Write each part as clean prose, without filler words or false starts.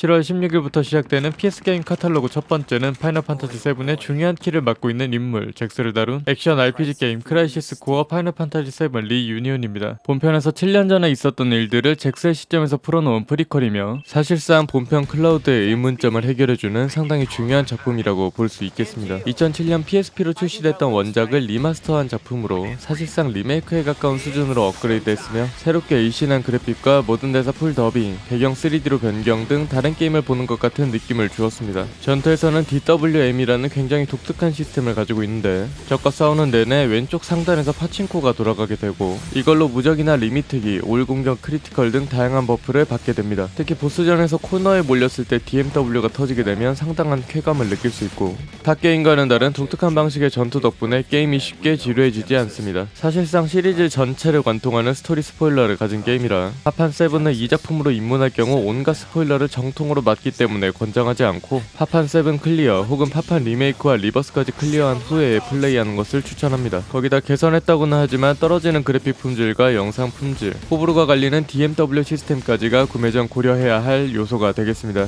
7월 16일부터 시작되는 PS 게임 카탈로그 첫 번째는 파이널 판타지 7의 중요한 키를 맡고 있는 인물 잭스를 다룬 액션 RPG 게임 크라이시스 코어 파이널 판타지 7 리유니온입니다. 본편에서 7년 전에 있었던 일들을 잭스의 시점에서 풀어놓은 프리퀄이며 사실상 본편 클라우드의 의문점을 해결해주는 상당히 중요한 작품이라고 볼 수 있겠습니다. 2007년 PSP로 출시됐던 원작을 리마스터한 작품으로 사실상 리메이크에 가까운 수준으로 업그레이드했으며 새롭게 일신한 그래픽과 모든 대사 풀 더빙, 배경 3D로 변경 등 다른 게임을 보는 것 같은 느낌을 주었습니다. 전투에서는 DWM이라는 굉장히 독특한 시스템을 가지고 있는데 적과 싸우는 내내 왼쪽 상단에서 파친코가 돌아가게 되고 이걸로 무적이나 리미트기, 올 공격 크리티컬 등 다양한 버프를 받게 됩니다. 특히 보스전에서 코너에 몰렸을 때 DMW가 터지게 되면 상당한 쾌감을 느낄 수 있고 타 게임과는 다른 독특한 방식의 전투 덕분에 게임이 쉽게 지루해지지 않습니다. 사실상 시리즈 전체를 관통하는 스토리 스포일러를 가진 게임이라 파판 7은 이 작품으로 입문할 경우 온갖 스포일러를 정통으로 맞기 때문에 권장하지 않고 파판 7 클리어 혹은 파판 리메이크와 리버스까지 클리어한 후에 플레이하는 것을 추천합니다. 거기다 개선했다고는 하지만 떨어지는 그래픽 품질과 영상 품질, 호불호가 갈리는 DMW 시스템까지가 구매 전 고려해야 할 요소가 되겠습니다.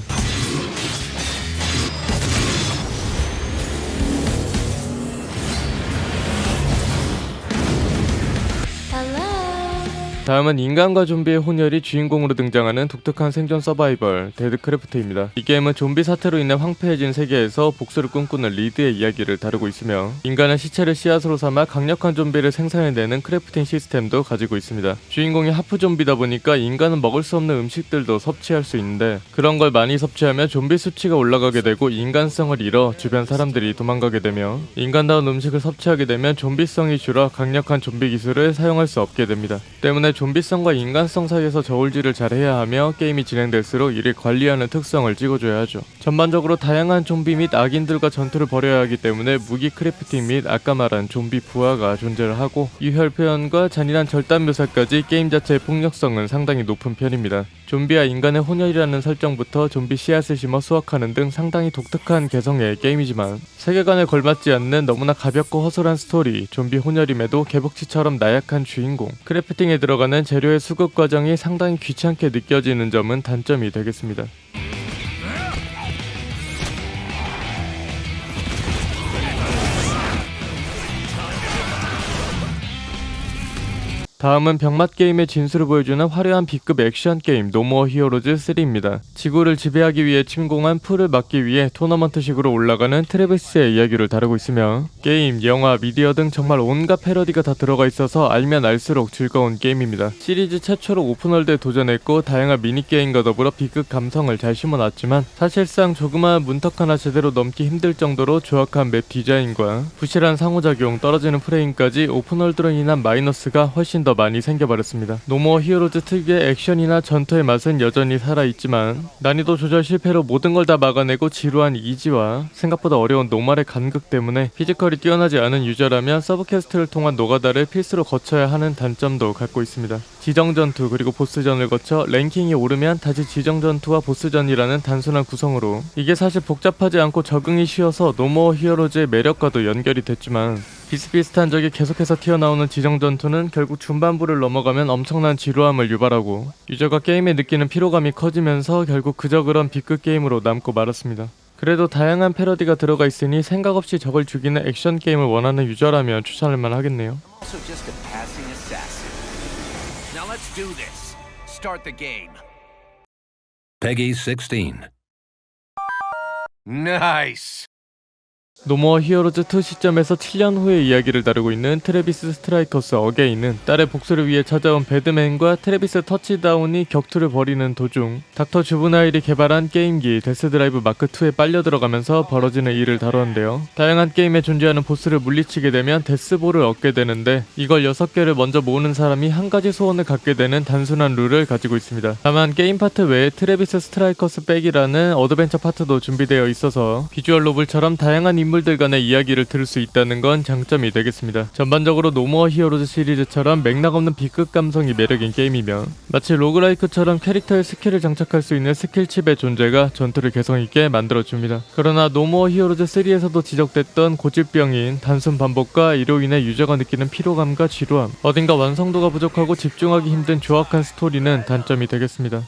다음은 인간과 좀비의 혼혈이 주인공으로 등장하는 독특한 생존 서바이벌 데드크래프트입니다. 이 게임은 좀비 사태로 인해 황폐해진 세계에서 복수를 꿈꾸는 리드의 이야기를 다루고 있으며 인간의 시체를 씨앗으로 삼아 강력한 좀비를 생산해내는 크래프팅 시스템도 가지고 있습니다. 주인공이 하프 좀비다 보니까 인간은 먹을 수 없는 음식들도 섭취할 수 있는데 그런 걸 많이 섭취하면 좀비 수치가 올라가게 되고 인간성을 잃어 주변 사람들이 도망가게 되며 인간다운 음식을 섭취하게 되면 좀비성이 줄어 강력한 좀비 기술을 사용할 수 없게 됩니다. 때문에 좀비성과 인간성 사이에서 저울질을 잘해야 하며 게임이 진행될수록 이를 관리하는 특성을 찍어줘야 하죠. 전반적으로 다양한 좀비 및 악인들과 전투를 벌여야 하기 때문에 무기 크래프팅 및 아까 말한 좀비 부하가 존재를 하고 유혈 표현과 잔인한 절단 묘사까지 게임 자체의 폭력성은 상당히 높은 편입니다. 좀비와 인간의 혼혈이라는 설정부터 좀비 씨앗을 심어 수확하는 등 상당히 독특한 개성의 게임이지만 세계관에 걸맞지 않는 너무나 가볍고 허술한 스토리, 좀비 혼혈임에도 개복치처럼 나약한 주인공, 크래프팅에 들어가는 재료의 수급 과정이 상당히 귀찮게 느껴지는 점은 단점이 되겠습니다. 다음은 병맛 게임의 진수를 보여주는 화려한 B급 액션 게임 노모어 히어로즈 3입니다. 지구를 지배하기 위해 침공한 풀을 막기 위해 토너먼트식으로 올라가는 트래비스의 이야기를 다루고 있으며 게임, 영화, 미디어 등 정말 온갖 패러디가 다 들어가 있어서 알면 알수록 즐거운 게임입니다. 시리즈 최초로 오픈월드에 도전했고 다양한 미니게임과 더불어 B급 감성을 잘 심어놨지만 사실상 조그마한 문턱 하나 제대로 넘기 힘들 정도로 조악한 맵 디자인과 부실한 상호작용, 떨어지는 프레임까지 오픈월드로 인한 마이너스가 훨씬 더 많이 생겨버렸습니다. 노모어 히어로즈 특유의 액션이나 전투의 맛은 여전히 살아있지만 난이도 조절 실패로 모든 걸 다 막아내고 지루한 이지와 생각보다 어려운 노말의 간극 때문에 피지컬이 뛰어나지 않은 유저라면 서브퀘스트를 통한 노가다를 필수로 거쳐야 하는 단점도 갖고 있습니다. 지정전투 그리고 보스전을 거쳐 랭킹이 오르면 다시 지정전투와 보스전이라는 단순한 구성으로 이게 사실 복잡하지 않고 적응이 쉬워서 노모어 히어로즈의 매력과도 연결이 됐지만 비슷비슷한 적이 계속해서 튀어나오는 지정전투는 결국 중반부를 넘어가면 엄청난 지루함을 유발하고 유저가 게임에 느끼는 피로감이 커지면서 결국 그저 그런 B급 게임으로 남고 말았습니다. 그래도 다양한 패러디가 들어가 있으니 생각 없이 적을 죽이는 액션 게임을 원하는 유저라면 추천할 만 하겠네요. Peggy 16. Nice. 노모어 히어로즈2 시점에서 7년 후의 이야기를 다루고 있는 트래비스 스트라이커스 어게인은 딸의 복수를 위해 찾아온 배드맨과 트래비스 터치다운이 격투를 벌이는 도중 닥터 주브나일이 개발한 게임기 데스드라이브 마크2에 빨려 들어가면서 벌어지는 일을 다루는데요. 다양한 게임에 존재하는 보스를 물리치게 되면 데스볼을 얻게 되는데 이걸 6개를 먼저 모으는 사람이 한 가지 소원을 갖게 되는 단순한 룰을 가지고 있습니다. 다만 게임 파트 외에 트래비스 스트라이커스 백이라는 어드벤처 파트도 준비되어 있어서 비주얼 노블처럼 다양한 인물들 간의 이야기를 들을 수 있다는 건 장점이 되겠습니다. 전반적으로 노모어 히어로즈 시리즈처럼 맥락 없는 B급 감성이 매력인 게임이며 마치 로그라이크처럼 캐릭터의 스킬을 장착할 수 있는 스킬칩의 존재가 전투를 개성있게 만들어줍니다. 그러나 노모어 히어로즈 3에서도 지적됐던 고질병인 단순 반복과 이로 인해 유저가 느끼는 피로감과 지루함, 어딘가 완성도가 부족하고 집중하기 힘든 조악한 스토리는 단점이 되겠습니다.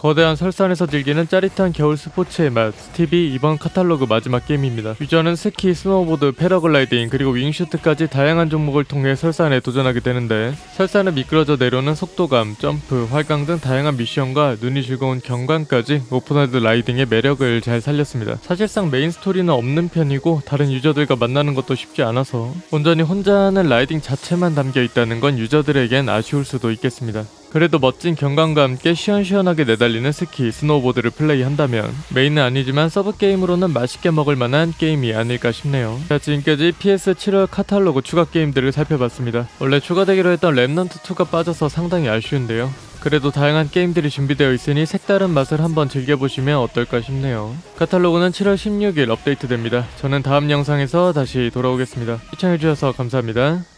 거대한 설산에서 즐기는 짜릿한 겨울 스포츠의 맛, 스티비 이번 카탈로그 마지막 게임입니다. 유저는 스키, 스노우보드, 패러글라이딩, 그리고 윙슈트까지 다양한 종목을 통해 설산에 도전하게 되는데, 설산을 미끄러져 내려오는 속도감, 점프, 활강 등 다양한 미션과 눈이 즐거운 경관까지 오픈월드 라이딩의 매력을 잘 살렸습니다. 사실상 메인 스토리는 없는 편이고 다른 유저들과 만나는 것도 쉽지 않아서 온전히 혼자 하는 라이딩 자체만 담겨 있다는 건 유저들에겐 아쉬울 수도 있겠습니다. 그래도 멋진 경관과 함께 시원시원하게 내달리는 스키, 스노우보드를 플레이한다면 메인은 아니지만 서브게임으로는 맛있게 먹을 만한 게임이 아닐까 싶네요. 자, 지금까지 PS 7월 카탈로그 추가 게임들을 살펴봤습니다. 원래 추가되기로 했던 랩넌트2가 빠져서 상당히 아쉬운데요. 그래도 다양한 게임들이 준비되어 있으니 색다른 맛을 한번 즐겨보시면 어떨까 싶네요. 카탈로그는 7월 16일 업데이트됩니다. 저는 다음 영상에서 다시 돌아오겠습니다. 시청해주셔서 감사합니다.